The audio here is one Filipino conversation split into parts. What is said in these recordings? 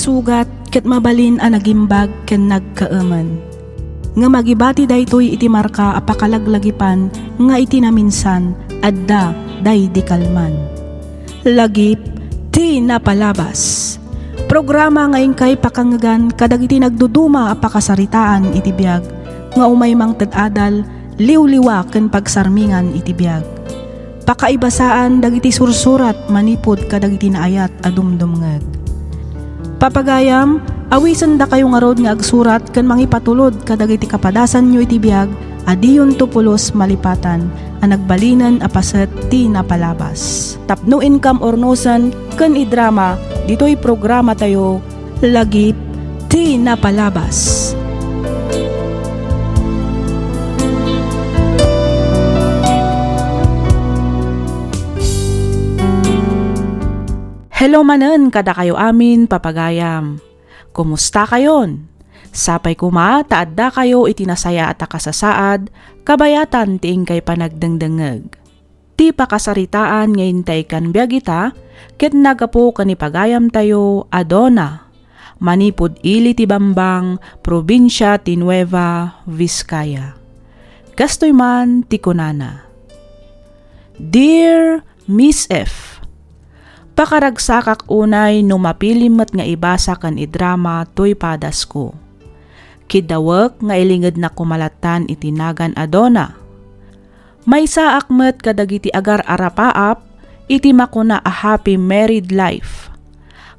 sugat ket mabalin a nagimbag ken nagkaaman. Nga magibati daytoy iti marka a pakalaglagipan nga iti naminsan adda day di kalman. Lagip ti napalabas. Programa ngayon kay pakangagan kadagiti nagduduma a pakasaritaan iti biag nga umay mang tad-adal liwliwa ken pagsarmingan iti biag. Pakaibasaan dagiti sursurat manipod kadagiti naayat a dumdumngeg. Papagayam, awisan da kayo nga rod nga agsurat ken mangipatulod kadagiti kapadasan nyo iti biag adiyon tupulos malipatan a nagbalinan a paset ti napalabas. Tapno income ornosan ken idrama ditoy programa tayo lagip ti napalabas. Hello manen kada kayo amin papagayam. Kumusta kayon? Sapay kuma taadda kayo itinasaya at kasasaad kabayatan tiing kay panagdengdengeg. Ti pakasaritaan ngayon tay kan biagita ket nagapo kanipagayam tayo Adona. Manipod ili ti Bambang, probinsya ti Nueva Vizcaya. Gastoy man ti kunana. Dear Miss F, pakaragsakak unay no mapilimet nga ibasa kan idrama toy padas ko. Kidawek nga ilinged na kumalatan itinagan Adona. May saak met kadagiti agar arapaap iti makuna a happy married life.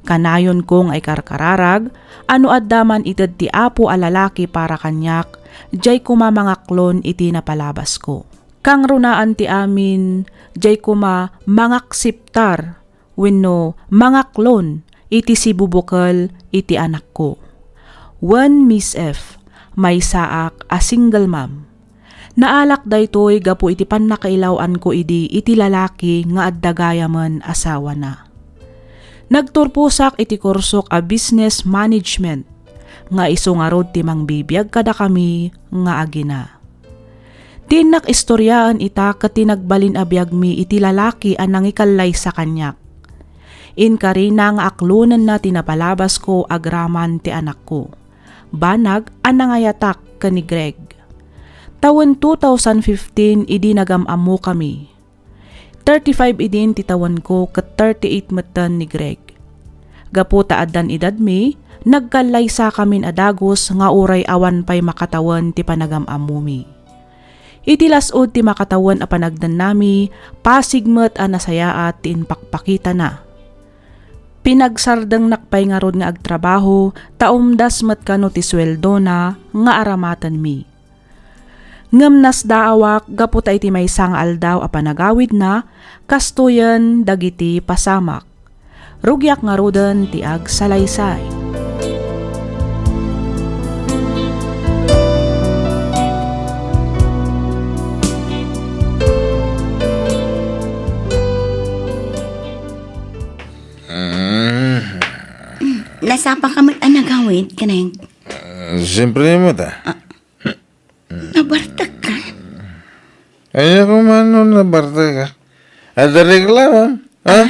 Kanayon kong ay karkararag ano addaman ited ti apo a lalaki para kanyak jay kuma mga klon iti napalabas ko. Kang runaan ti amin jay kuma mangaksiptar wenno mga klon iti si bubukal iti anak ko. One Miss F, may saak a single mom. Naalak daytoy gapu iti pannakailawan ko iti lalaki nga addagayaman asawa na. Nagturpusak iti kursok a business management nga iso nga rod ti mangbibiyag kada kami nga agina. Tinak istoryaan ita ket tinagbalin a biag mi iti lalaki a nangikallay sa kanyak. Inkarina nga aklunan na tinapalabas ko agraman ti anak ko. Banag ang nangayatak ka ni Greg. Taon 2015 idi nagamamu kami. 35 idin ti taon ko ket 38 metan ni Greg. Gaputa addan edad mi, nagkalay sa kamin adagos nga uray awan pay makatawan ti panagamamu mi. Iti lasod ti makatawan a panagdan nami, pasigmet a nasayaat ti inpakpakita na. Pinagsardeng nakpay nga rod nga agtrabaho, taumdas met kano ti sweldo na nga aramatan mi. Ngem nas daawak gaputa iti may sang aldaw a panagawid na, kastuyan dagiti pasamak. Rugyak nga roden ti agsalaysay. Nasapa ka mat anagawid, kaneng? Siyempre mo ta. Nabartak ka? Ay, ako man nun nabarta ka. At reklamo, ha?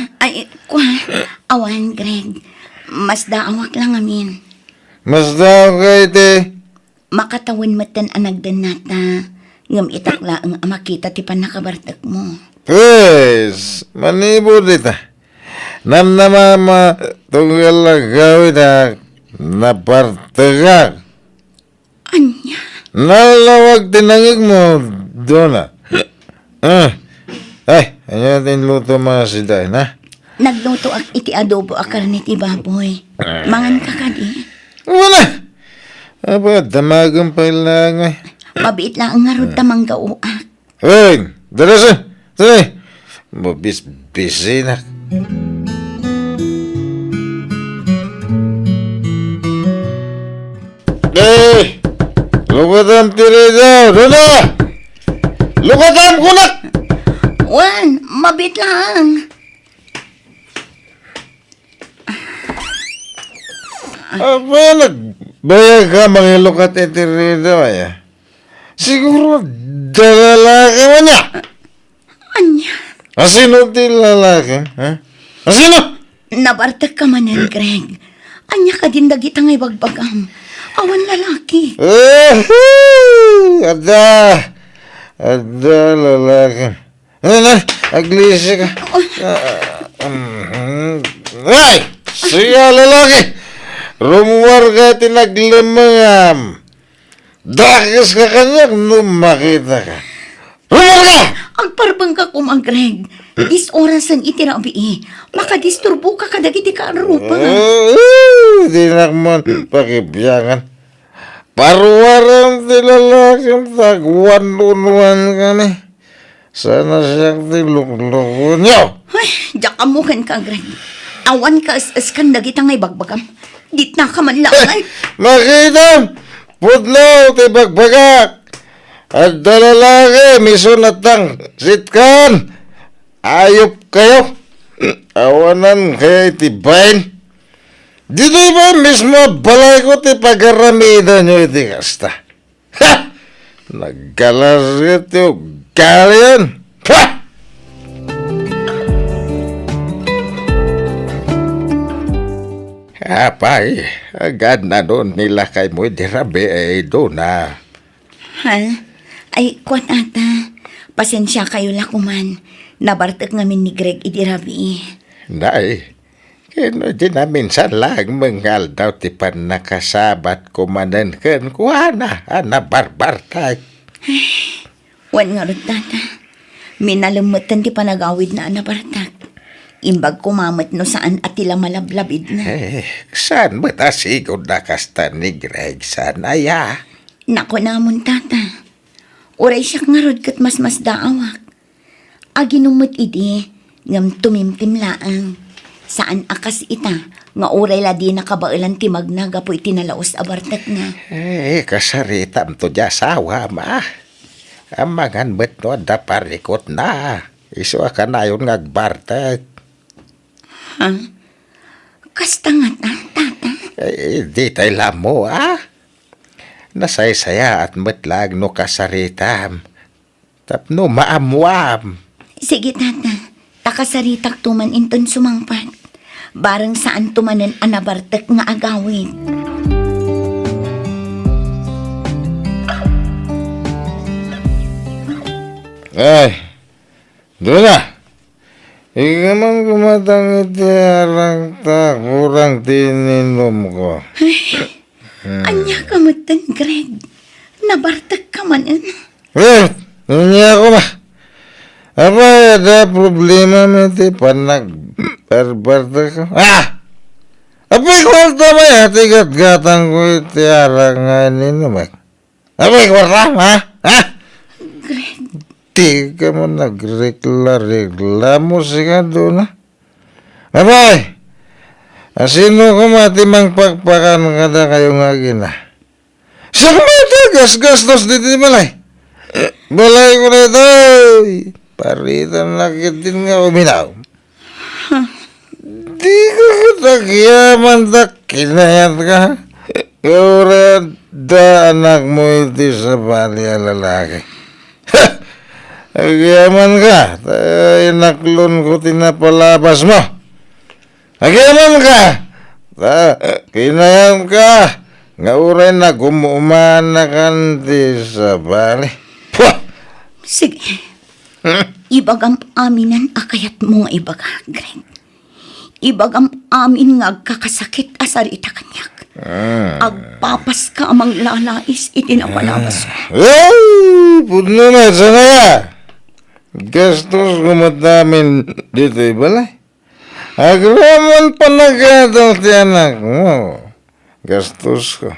Awan, Greg. Mas daawak lang amin. Mas daw ka ite. Makatawan matan anagdan nata. Ngam itakla ang makita ti panakabartak mo. Pues, manibod ita. Nam na mama, tunggal lang gawin na nabarta ka. Anya? Nalawag tinangig mo, Dona. Ay, ano natin luto mga siday, na? Nagluto ak iti adobo akar ni ti baboy. Mangan ka ka di. Wala! Aba, damagang pailangay. Mabiit lang ang ngarod tamang gauak. Hey, dalasan! Say! Mabis-bisi na. Hey! Lukatam tiri daw! Dona! Lukatam kunak! Wan, mabit lang. Aba, nagbayag ka mga lukat tiri daw ay. Siguro, dalalaki mo niya. Anya? Asino ti lalaki? Ha? Asino? Nabartak ka manan, Greg. Anya ka din dagita ngay bagbagam. Awan lalaki. Ada lalaki. Ano, aglisi ka. Ay! Siya lalaki! Rumuwar ka tinaglamangam. Dakas ka kanya nung makita ka. Rumuwar ka! Agparbang ka kumang Greg. Dis orasan itirabi eh. Makadisturbo ka kadagiti ka arupa. Di naman pakibiyangan. Parwaran tilalakang tagwan-unwan kami. Sana siyang tiluklukon niyo. Ay, jakamukan ka Greg. Awan ka as kan dagita ngay bagbagam. Dit na ka man lang ay. Makita! Pudlaw, tibagbagak! At dalalaki, misunatang sitkan! Ayop kayo! Awanan kaya itibayin! Dito ba mismo balay ko ti pagaramida nyo iti kasta? Ha! Naggalas ito galian! Ha! Apay, agad na doon nila kay mo dirabi ay doon na. Ha? Ay, kuwan ata. Pasensya kayo lakuman. Nabartak ngamin ni Greg idirabi. Nay, kino di na minsan lang mengal daw ti pan nakasabat kumanan ken kuana ana barbar tay. Wan nga rin tata. Minalamutan ti panagawid na anabartak. Imbag kumamot no saan at tila malablabid na. Saan mo ta sigod nakasta ni Greg sana ya? Nako namon tata. Uray siya nga rod kat mas daawak. Aginumot idi, ngam tumimtim laang. Saan akas ita, nga uray la di nakabailan ti magnaga po itinalaos abartak na. Kasaritam to dya sawa ma. Amangan met no da parikot na. Iso ka na yun ngagbartek. Ha? Kasta nga ta, tata. Di tayo lamo Nasaysaya at metlag no kasaritam. Tapno maamwam. Sige tata, takasaritak tuman inton sumangpat. Barang saan tumanan anabartek nga agawin. Ay, doon na. Ika man kumatang iti harang ta, kurang tininom ko. Anya ka matan, Greg. Nabartak ka man. Hindi ako ba? Apa, ada problema mo iti panag-barbarta ko? Apa, kwarta ba yati gat-gatang ko iti harang nga ninom? Apa, kwarta, Greg, Di ka mo nagreklamo siya doon, Abay! Sino ko matimang pagpakan kada kayo nga gina? Siya ko gas-gastos dito balay. Balay ko na ito. Paritan nakit din nga uminaw. Di ko kitagyaman ta kinayat ka. Kaya da anak mo iti sa bali lalaki. Agyaman ka. Tayo naklon ko tinapalabas mo. Agyaman ka. Kinayam ka. Nga uray na gumumana kanti sa bali. Pwah! sige. Ibagam aminan akayat mo nga ibaga, Greg. Ibagam amin nga agkakasakit asarita kanyak. Agpapas ka amang lalais itinapalabas ko. Ay! Puno na, sana ya. Gastos kumatamin dito ibalay. Agraman panagatang ti anak mo. Gastos ko.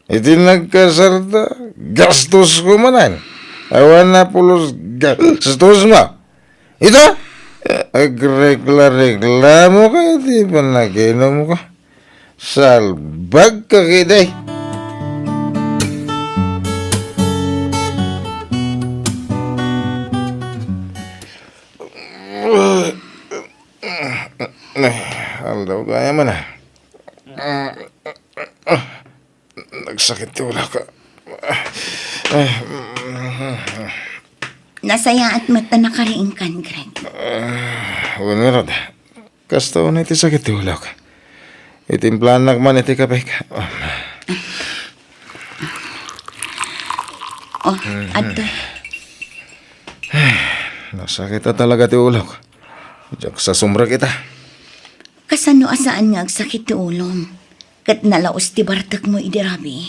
Iti nagkasarta, gastos ko manan. Awan na pulos gastos mo. Ito? Agrekla-reklamo ka, iti panaginom ko. Salbag ka kiday. Aldaw kaya man nagsakit wala ka. Nasaya at mata nakariingkan, Greg. Wala rod. Kasta na iti sakit wala ka. Itimplanak man iti kape ka. Oh, adto. Nasakit na talaga ti ulo ko. Diyak sa sumra kita. Kasano asaan nga agsakit ti ulom? Kat nalaos ti bartak mo idirabi.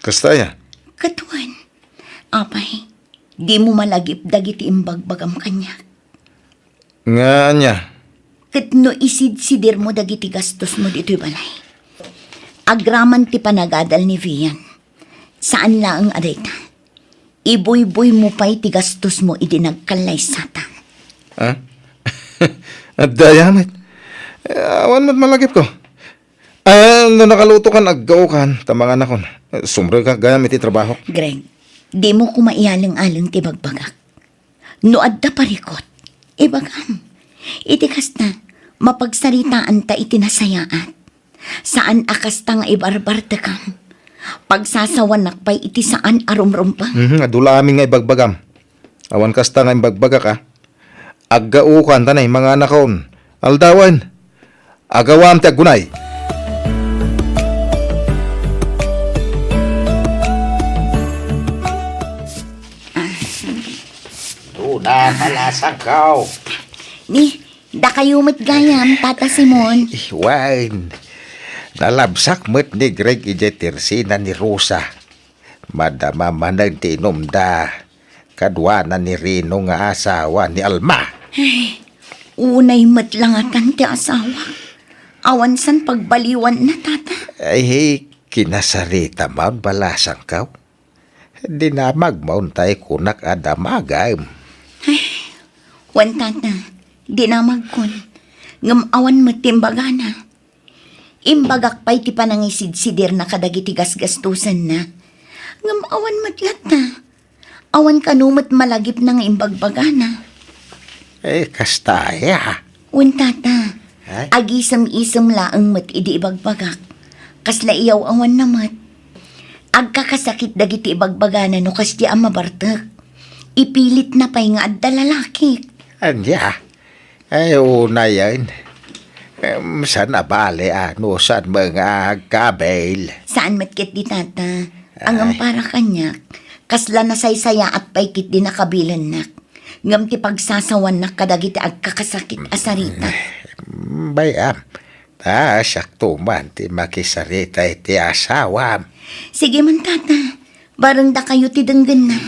Kasta ya? Katuan. Apay, di mo malagip dagiti imbagbagam kanya. Nga niya. Kat no isid-sidir mo dagiti gastos mo dito'y balay. Agraman ti panagadal ni Vian. Saan lang ang adayta? Iboy-boy mo pa'y ti gastos mo idinagkalay satan. Ha? At dayamit. Awan mo't malagip ko. No nakaluto kan aggaw kan tamang anak ko. Sumre ka gayam iti trabaho. Greg, di mo kumaialing-aling ti bagbagak. No adda parikot, ibagam. Iti kasta, mapagsaritaan ta iti nasayaan. Saan akasta nga ibarbar ta kam? Pagsasawan nakpay iti saan arumrumpa. Adula amin nga ibagbagam. Awan kasta nga ibagbaga ka. Aggaukan tanay mga anak kon. Aldawan. Agawam ti aggunay. Tuna malasang kau. Ni, da kayo gayam, Tata Simon. Iwan. Nalabsak met ni Greg ijetirsi na ni Rosa. Madama manang tinumda. Kadwa na ni Rino nga asawa ni Alma. Unay matlangatan ti asawa. Awan san pagbaliwan na, Tata. Ay, kinasarita maun balasang kau. Di na magmauntay kunak adamagam. Wan, Tata, di na magkon. Ngamawan mo timbagana. Imbagak pa'y ti panangisid-sidir na kadagiti gasgastusan na. Ngamawan matlata. Awan kanumat malagip na nga imbagbagana. Kastaya. Wan, Tata, Ay? agisam-isam laang mat idi ibagbagak. Kasla iyaw awan na mat. Agkakasakit dagiti ibagbagana no kas di ang mabartak. Ipilit na pa'y nga adda lalaki. Anya. Ay, una yan. Sana bale ano saan mga kabel. Saan matkit di, Tata? Ang ampara kanya, kasla na saysaya at paikit di nakabilan nak. Ngam ti pagsasawan na kadagiti agkakasakit asarita. Bayam. Sakto man ti makisarita iti asawam. Sige man, Tata. Barang da kayo ti denggan na.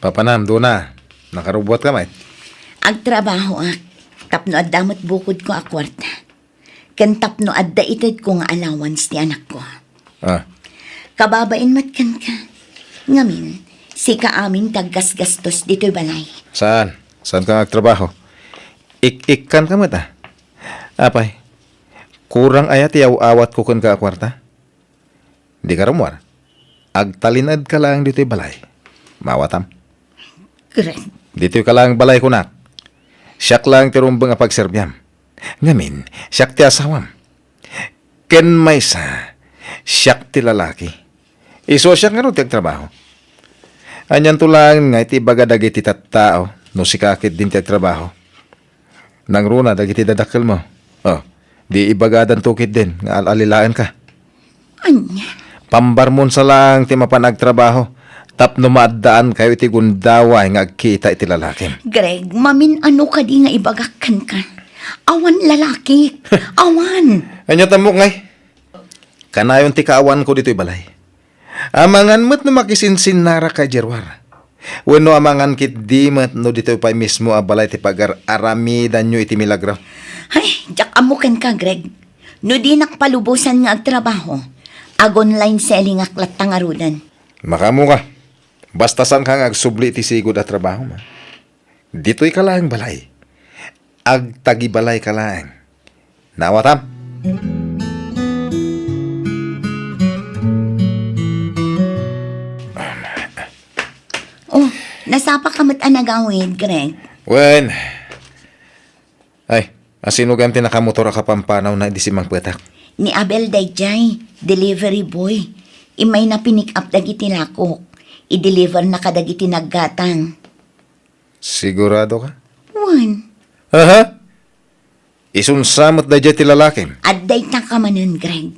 Papanam do na. Nakarubot ka may. Agtrabaho ak. Tapno adamot bukod ko a kwarta. Ken tapno adda itid ko nga allowance ti anak ko. Kababain matkan ka. Ngamin, si kaamin taggasgastos dito'y balay. Saan? Saan ka nagtrabaho? Ik-ikkan ka mata. Apay, kurang ayat yaw-awat ko kun ka kwarta. Di ka ramwar. Agtalinad ka lang dito'y balay. Mawatam. Correct. Dito'y ka lang balay kunak. Siyak lang tirumbang nga pagserbyam. Ngamin, siyak ti asawam. Ken may sa, siyak ti lalaki. Iso siyak nga rin ti agtrabaho. Anyan to lang nga iti baga dagiti tattao no si kakit din ti agtrabaho. Nang runa dagiti dadakkel mo. Di ibagadan tukit din nga alalilaan ka. Anya? Pambarmon sa lang ti mapanagtrabaho. Tapno maadaan kayo iti gundaway nga agkita iti lalaki. Greg, mamin ano ka di nga ibagakan ka? Awan lalaki. Awan. Anya tamok ngay. Kanayon ti kaawan ko dito'y balay. Amangan mo't no makisinsin nara ka Jerwar. Wenno amangan kit di mo't no dito'y pa mismo a balay ti pagar-aramidan nyo iti milagro. Ay, jak amukan ka, Greg. No di nakpalubusan nga agtrabaho. Ag-online selling aklat tangarudan. Makamu ka. Basta sang kang agsubli ti sigod at trabaho ma. Dito'y kalaang balay. Agtagi balay kalaang. Nawatam. Oh, nasapa ka mat anagawid, Greg. Wen. Ay, asino gam tinakamotor ka pampanaw na di si Mang Petak. Ni Abel Dayjay, delivery boy. Imay na pinick up dagiti lakok. I-deliver na kadagiti naggatang. Sigurado ka? Wan, Aha? Isunsamot na dyan ti lalaki. adday ta ka manan, Greg.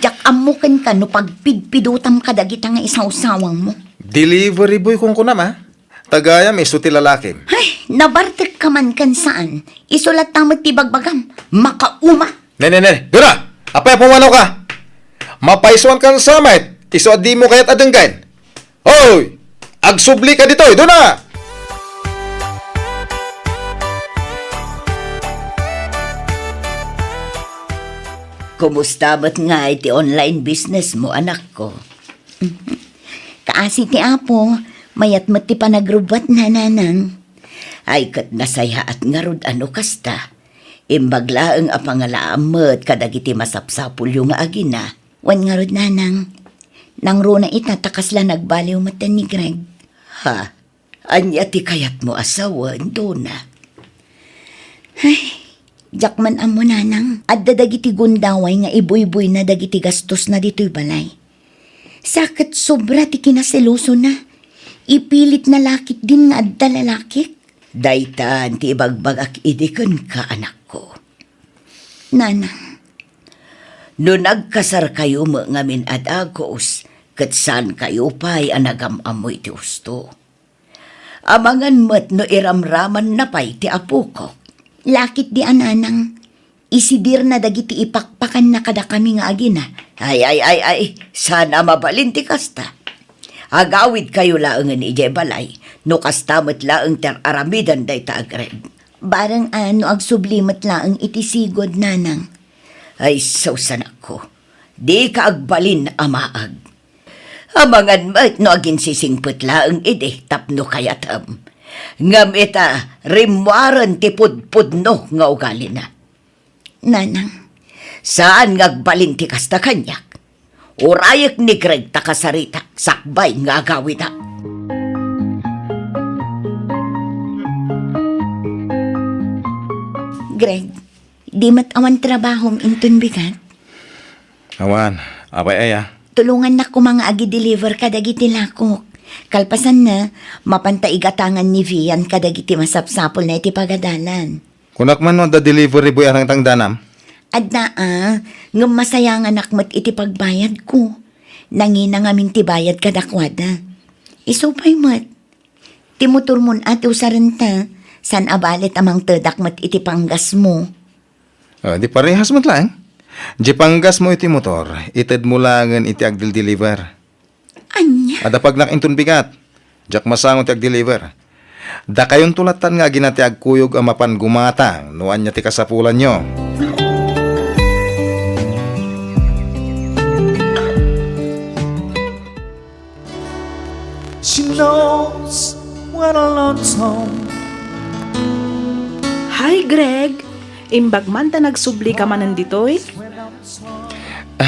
Jak amukan ka no pagpidpidutam ka dagita nga isang usawang mo. Delivery boy kung kunam ha. Tagayam iso ti lalaki. Ay, nabartek ka man kan saan. Isulat tamad ti bagbagam. Makauma. Nene, dura! Apay pumanaw ka! Mapaisuan kang samait. Iso di mo kaya't adenggan. Hoy! Agsubli ka dito, doon na! Kumusta ba't nga iti online business mo, anak ko? Kaasi ti Apo, mayat mo ti panagrubat na nanang. Ay kat nasaya at ngarud ano kasta. Imbaglaang apangalaam mo't kadagiti masapsapul yung agina. Wan ngarud nanang. Nang runa itatakas lang nagbaliw mata ni Greg. Ha? Anya ti kayat mo asawan, Dona. Ay, jakman amo nanang. Adda dagiti gundaway nga ibuy-buy na dagiti gastos na dito'y balay. Sakit sobra ti kinaseloso na. Ipilit na lakit din nga adda lalaki. Daytan ti ibagbagak idikon ka, anak ko. Nanang, no nagkasar kayo mo ngamin adagos, kat saan kayo pa'y anagamamoy ti usto. Amangan mo't no iramraman na pa'y ti apo ko. Lakit di ananang, isidir na dagiti ipakpakan na kada kami nga agina. Ay, sana mabalinti kasta. Agawid kayo laangan ije balay, no kastamot laang ter aramidan day taagred. Barang ano agsublimot laang itisigod nanang. Ay, sausanak ko, di ka agbalin amaag. Amangan mo't no agin sisingput laang ide tapno kayatam. Ngam ita, rimwaran ti pudpudno nga ugali na. Nanang, saan ngagbalin ti kasta kanyak? Urayak ni Greg takasarita, sakbay nga gawita. Greg, di mat awan trabahom intun bigat? Awan, apay aya. Tulungan na ko mga agi-deliver kadagiti lakok. Kalpasan na, mapantaigatangan ni Vian kadagiti masapsapol na iti pagadalan. Kunak man no da delivery boy arang tangdanam. Adna ngam masayang anak mo't iti pagbayad ko. Nangina ngamin ti bayad kadakwada. Isupay mo't. Timutur mon at usaranta, san abalit amang tedak mo't iti panggas mo. Di parehas mo't lang. Di panggas mo iti motor, ited mo langan iti agdil-deliver. Anya? Ada pag nakintun bigat, jak masangon ti agdeliver. Da kayong tulatan nga ginati agkuyog amapan gumatang, nuan niya ti kasapulan nyo. She knows when alone's home. Hi, Greg! Imbag man ta nagsubli ka man nanditoy?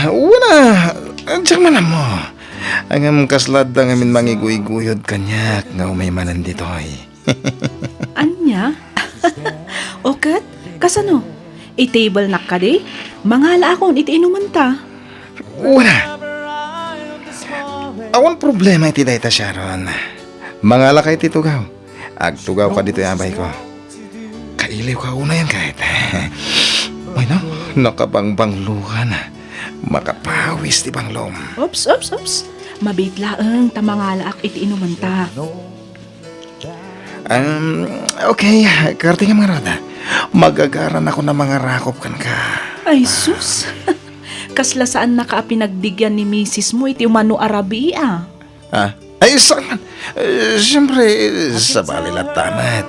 Una, jak man mo. Ang among kaslad ang amin mangiguy-guyod kanyak nga umay manan ditoy. Anya? Okat? Kasano? I-table na ka di? Mangala akon iti inuman ta. Una, awan problema iti dayta Sharon. Mangala kay titugaw. Agtugaw ka dito abay ko. Kailiw ka una yan kahit. Ay no, nakabangbanglo ka na. Makapawis ti banglom. Ops. Mabitlaang tamangala ak iti inuman ta. Okay, karte nga mga rada. Magagaran ako ng mga rakop kan ka. Ay, sus! Kasla saan nakaapinagdigyan ni misis mo iti umano arabi Ay, saan? Siyempre, sa bali latamat.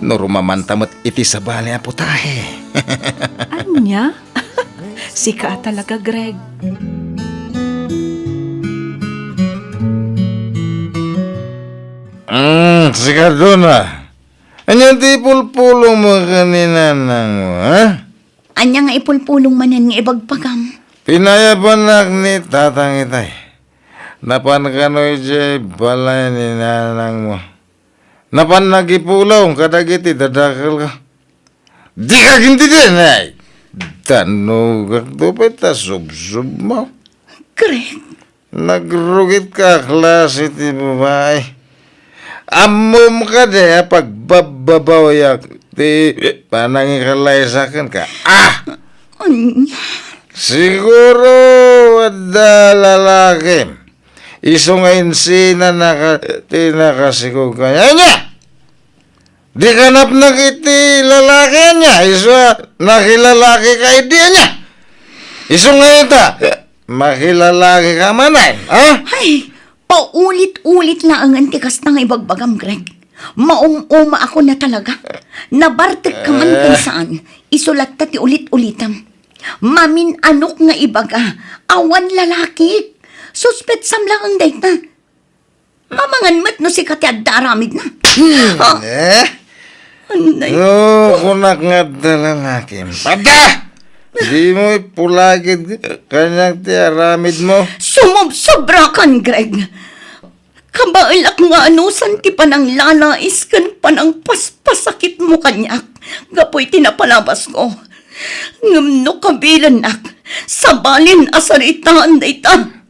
Norumamantamot iti sa bali aputahe. Anya? Sika talaga, Greg. Sigado na. Anyan ti pulpulong mo kanina nang mo, ha? Anya nga ipulpulong manan nga ibagpagam. Pinayabanak ni tatang itay. Napan ka no ije balay ni nanang mo. Napan nagipulong kadagiti dadakal ka. Di ka ginti din, ay. Tanong kak dupay ta sub-sub mo. Greg, Nagrugit ka klase ti babae. amom ka de pagbababaw ti panangikalaisakan ka. Anya. Siguro ada lalaki. Iso ngayon sina tinakasigog ka niya. Anya! Di kanap na kiti lalaki niya. Iso nakilalaki ka idea niya. Iso ngayon ta. Makilalaki ka manay. Ha? Ay, paulit-ulit na ang antikas na nga ibagbagam, Greg. Maum-uma ako na talaga. Nabartek ka man kung saan. Isulat ta ti ulit-ulitam. Mamin anok nga ibaga. Awan lalaki. Suspet sam lang ang data. Mamangan mat no si Kati daramid na. Anday. Kunak nga lalaki. Pada! Di mo ipulagid kanyang tiaramid mo. Sobra kan, Greg. Kabailak nga anusan ti panang lalais kan panang paspasakit mo kanyak. Gapoy tinapalabas ko. Ngamno kabilan nak. Sabalin asaritaan dayta.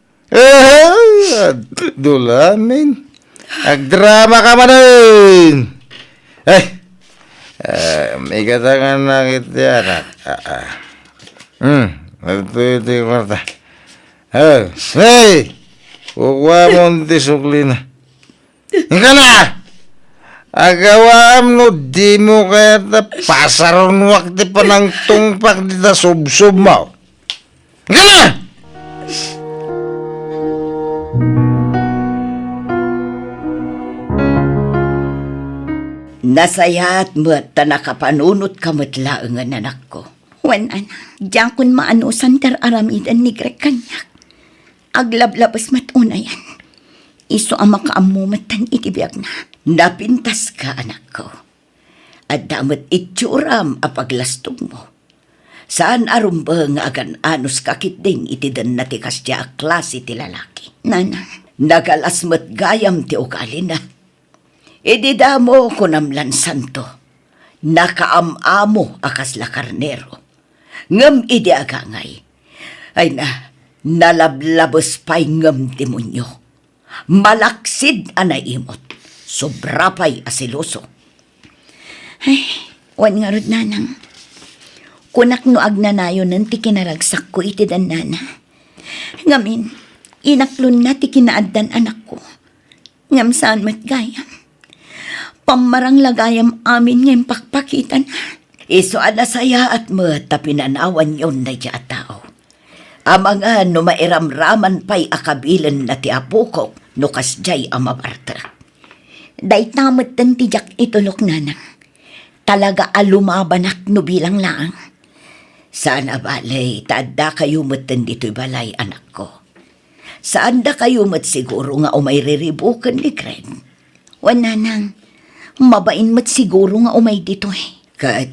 Dulamin. Agdrama ka manin. May katangan na kita anak. Ito yung kwarta. Hey! Kukuha mo ang tisukli na. Ika na! Agawam no, di mo kaya ta pasaron wakti pa ng tungpak di ta sub-sub mo. Ika na! Nasayat mo at nakapanunot ka matlaang ang anak ko. Wan, anak, diyan kun maanusan ter aramidan ni Greg kanyak. Aglablabas matuna yan. Iso ang makaamumatan itibiyag na. Napintas ka, anak ko. At damat itsuram apaglastog mo. Saan arum ba nga agan anus kakit din itidan na tikas diya a klase ti lalaki? Nana, nagalasmat gayam ti ugali na. Idida mo kunamlan santo. Nakaamamo akas la karnero. Ngam idi agangay. Ay na, nalablabos pa'y ngam demonyo. Malaksid anay imot. Sobra pa'y asiloso. Ay, wan nga rod nanang. Kunak no agnanayo ng ti kinaragsak ko iti dan nana. Ngamin, inaklon na ti kinaaddan anak ko. Ngam saan matgayam. Pamarang lagayam amin ngayon pakpakitan. Iso anasaya at mata pinanawan yon na dya tao. Amanga no mairamraman pa'y akabilan na ti apukok no kasjay amabarta. Day tamot tan tijak itulok nanang. Talaga alumabanak no bilang laang. Saan abalay, taadda kayo matan dito'y balay anak ko. Saan da kayo mat siguro nga umay riribukan ni Greg? Wananang, mabain mat siguro nga umay dito eh. Kat,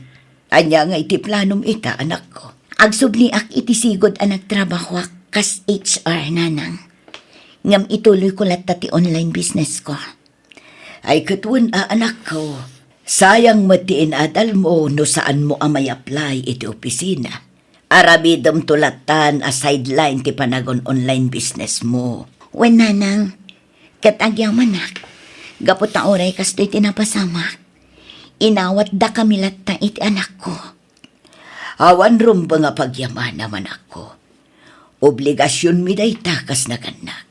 anya nga iti planom ita, anak ko. Agsubli ak iti sigod anak trabaho kas HR, nanang. Ngam ituloy ko latta ti online business ko. Ay katun anak ko, sayang matiin adal mo no saan mo amay apply iti opisina. Arabidam tulatan a sideline ti panagon online business mo. Wen nanang, katagyaw manak, gapot na oray kasto'y tinapasamak. Inawat da kami latta iti anak ko. Awan rum ba nga pagyaman naman ako. Obligasyon mi day takas na kanak.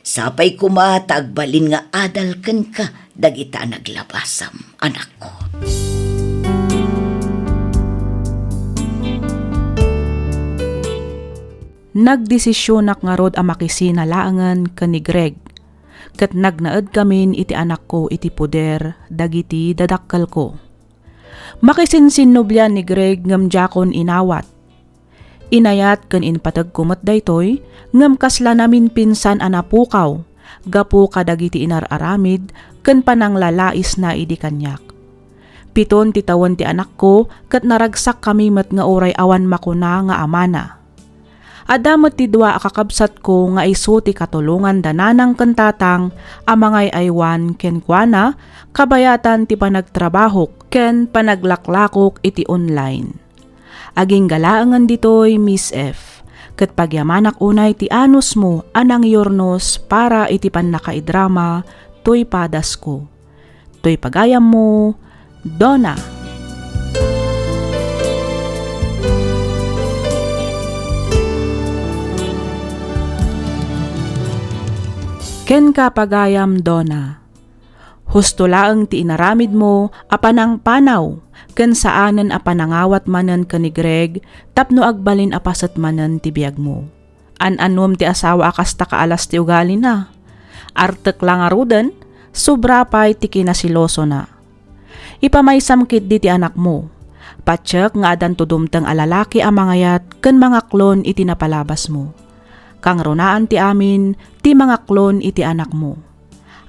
Sapay kumatagbalin nga adal ken ka dagita naglabasam anak ko. Nagdesisyonak nga rod a makisina laangan ken ni Greg. Ket nagnaed kamin iti anak ko iti poder dagiti dadakkel ko. Makisinsinubyan ni Greg ngam jakon inawat. Inayat ken inpatag kumet daytoy ngam kasla namin pinsan anapukaw gapu kadagiti inararamid ken pananglalais na idi kanyak. 7 ti tawen ti anak ko ket naragsak kami met nga oray awan makuna nga amana. Adamot ti dua akakabsat ko nga isu ti katulungan dananang kentatang amangay aywan ken kuana kabayatan ti panagtrabaho ken panaglaklakok iti online. Aging galaangan ditoy Miss F. Ket pagyamanak unay ti anus mo anang yornos para iti pan nakaidrama to'y padas ko. To'y pagayam mo, Donna. Ken ka pagayam, Donna. Husto laeng ti inaramid mo apanang panaw, ken saanen apanangawat manen ka ni Greg, tapno agbalin apasat manen ti biyag mo. An-anom ti asawa akas ta kaalas ti ugali na. Artek lang aruden, sobra pa'y ti kinasiloso na. Ipamaisamkit di ti anak mo. Patsyak nga adan tudumteng alalaki a mangayat ken mga klon iti napalabas mo. Kang runaan ti amin, ti mga klon iti anak mo.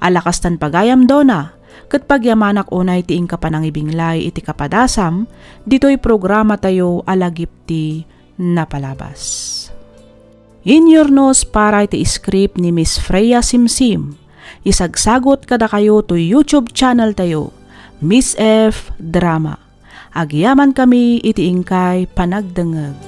Alakas tan pagayam, Donna, ket pagyamanak unay ti ingka panangibinglay iti kapadasam, dito'y programa tayo alagip ti napalabas. In your nose para iti script ni Miss Freya Simsim. Isagsagot kada kayo to YouTube channel tayo, Miss F Drama. Agyaman kami iti ingkay panagdengeg.